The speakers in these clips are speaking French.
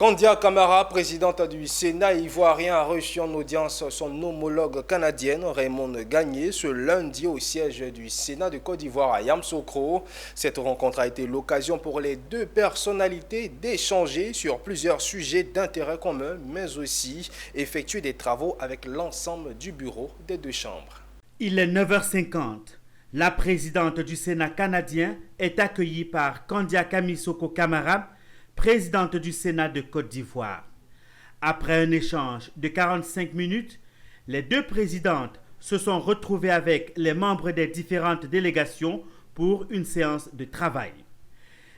Kandia Camara, présidente du Sénat ivoirien, a reçu en audience son homologue canadienne Raymond Gagné ce lundi au siège du Sénat de Côte d'Ivoire à Yamoussoukro. Cette rencontre a été l'occasion pour les deux personnalités d'échanger sur plusieurs sujets d'intérêt commun, mais aussi effectuer des travaux avec l'ensemble du bureau des deux chambres. Il est 9h50. La présidente du Sénat canadien est accueillie par Kandia Camara, présidente du Sénat de Côte d'Ivoire. Après un échange de 45 minutes, les deux présidentes se sont retrouvées avec les membres des différentes délégations pour une séance de travail.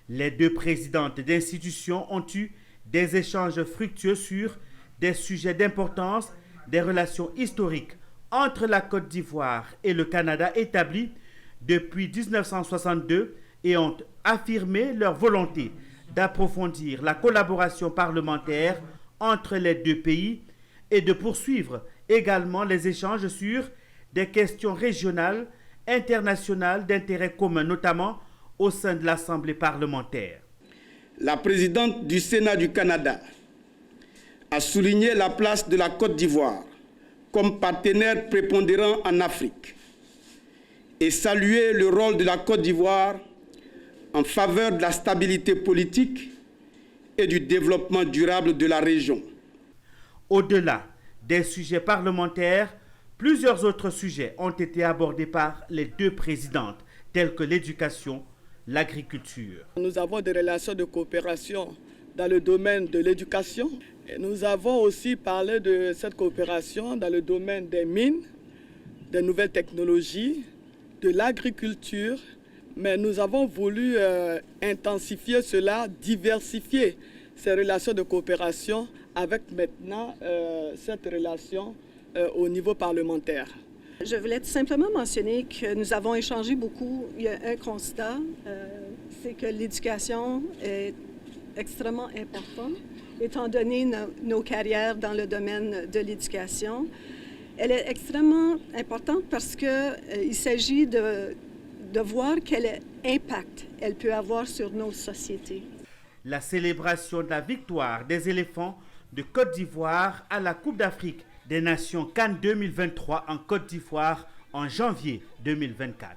Les deux présidentes d'institutions ont eu des échanges fructueux sur des sujets d'importance, des relations historiques entre la Côte d'Ivoire et le Canada établies depuis 1962 et ont affirmé leur volonté d'approfondir la collaboration parlementaire entre les deux pays et de poursuivre également les échanges sur des questions régionales, internationales d'intérêt commun, notamment au sein de l'Assemblée parlementaire. La présidente du Sénat du Canada a souligné la place de la Côte d'Ivoire comme partenaire prépondérant en Afrique et salué le rôle de la Côte d'Ivoire en faveur de la stabilité politique et du développement durable de la région. Au-delà des sujets parlementaires, plusieurs autres sujets ont été abordés par les deux présidentes, tels que l'éducation, l'agriculture. Nous avons des relations de coopération dans le domaine de l'éducation. Et nous avons aussi parlé de cette coopération dans le domaine des mines, des nouvelles technologies, de l'agriculture. Mais nous avons voulu intensifier cela, diversifier ces relations de coopération avec maintenant cette relation au niveau parlementaire. Je voulais tout simplement mentionner que nous avons échangé beaucoup. Il y a un constat, c'est que l'éducation est extrêmement importante, étant donné nos carrières dans le domaine de l'éducation. Elle est extrêmement importante parce qu'il s'agit de voir quel impact elle peut avoir sur nos sociétés. La célébration de la victoire des éléphants de Côte d'Ivoire à la Coupe d'Afrique des Nations CAN 2023 en Côte d'Ivoire en janvier 2024.